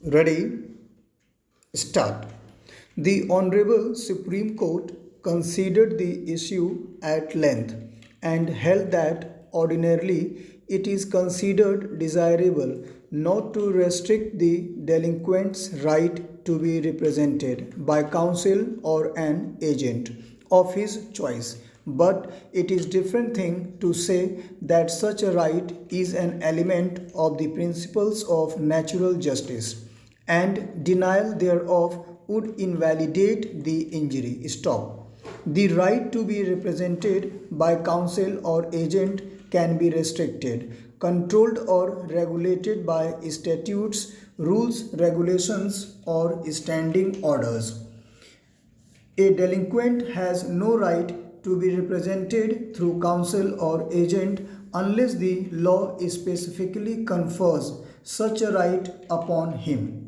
Ready? Start. The Honorable Supreme Court considered the issue at length and held that ordinarily it is considered desirable not to restrict the delinquent's right to be represented by counsel or an agent of his choice. But it is different thing to say that such a right is an element of the principles of natural justice and denial thereof would invalidate the injury. Stop. The right to be represented by counsel or agent can be restricted, controlled or regulated by statutes, rules, regulations, or standing orders. A delinquent has no right to be represented through counsel or agent unless the law specifically confers such a right upon him.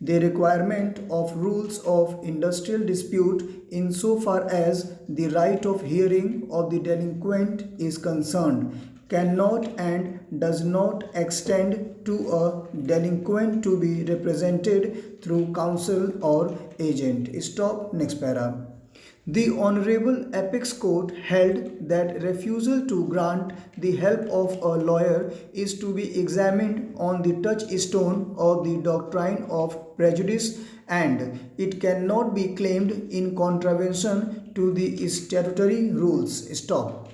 The requirement of rules of industrial dispute insofar as the right of hearing of the delinquent is concerned cannot and does not extend to a delinquent to be represented through counsel or agent. Stop. Next para. The Honorable Apex Court held that refusal to grant the help of a lawyer is to be examined on the touchstone of the doctrine of prejudice and it cannot be claimed in contravention to the statutory rules. Stop.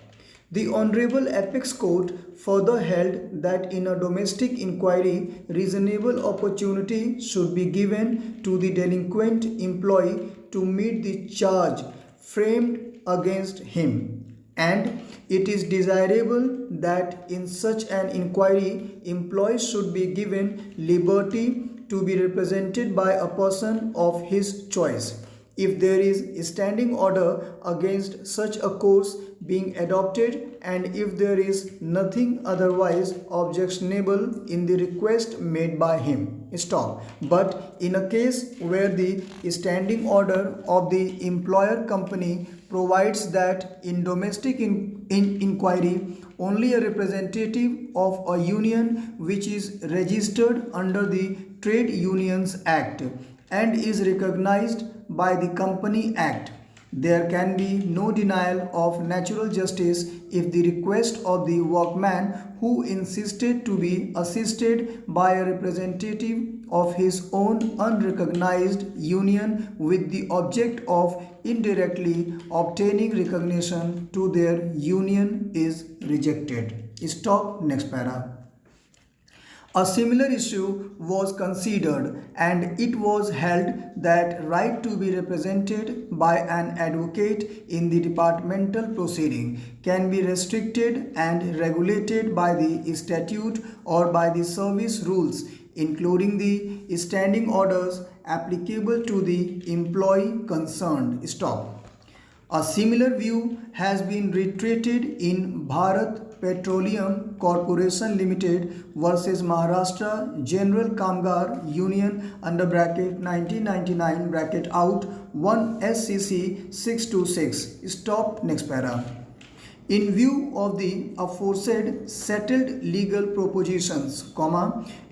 The Honorable Apex Court further held that in a domestic inquiry, reasonable opportunity should be given to the delinquent employee to meet the charge framed against him, and it is desirable that in such an inquiry, employees should be given liberty to be represented by a person of his choice. If there is a standing order against such a course being adopted and if there is nothing otherwise objectionable in the request made by him. Stop. But in a case where the standing order of the employer company provides that in domestic inquiry only a representative of a union which is registered under the Trade Unions Act and is recognized by the Company Act, there can be no denial of natural justice if the request of the workman who insisted to be assisted by a representative of his own unrecognized union with the object of indirectly obtaining recognition to their union is rejected. Stop. Next para. A similar issue was considered and it was held that right to be represented by an advocate in the departmental proceeding can be restricted and regulated by the statute or by the service rules, including the standing orders applicable to the employee concerned. Stop. A similar view has been reiterated in Bharat Petroleum Corporation Limited versus Maharashtra General Kamgar Union under bracket 1999 bracket out 1 SCC 626. Stop. Next para. In view of the aforesaid settled legal propositions,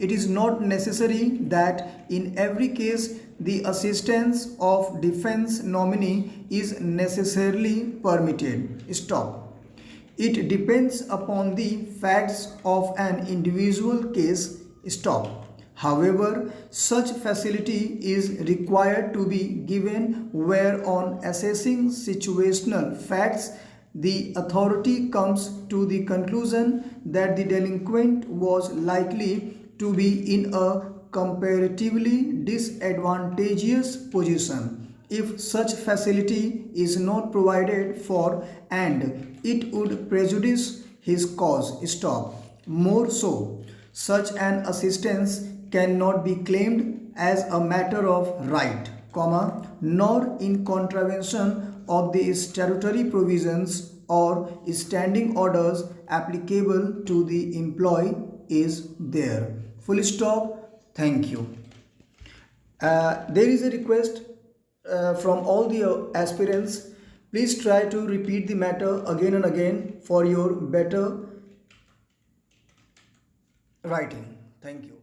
it is not necessary that in every case the assistance of defense nominee is necessarily permitted. Stop. It depends upon the facts of an individual case. Stop. However, such facility is required to be given where on assessing situational facts the authority comes to the conclusion that the delinquent was likely to be in a comparatively disadvantageous position if such facility is not provided for and it would prejudice his cause. Stop. More so, such an assistance cannot be claimed as a matter of right, nor in contravention of the statutory provisions or standing orders applicable to the employee is there. Full stop. Thank you. There is a request from all the aspirants. Please try to repeat the matter again and again for your better writing. Thank you.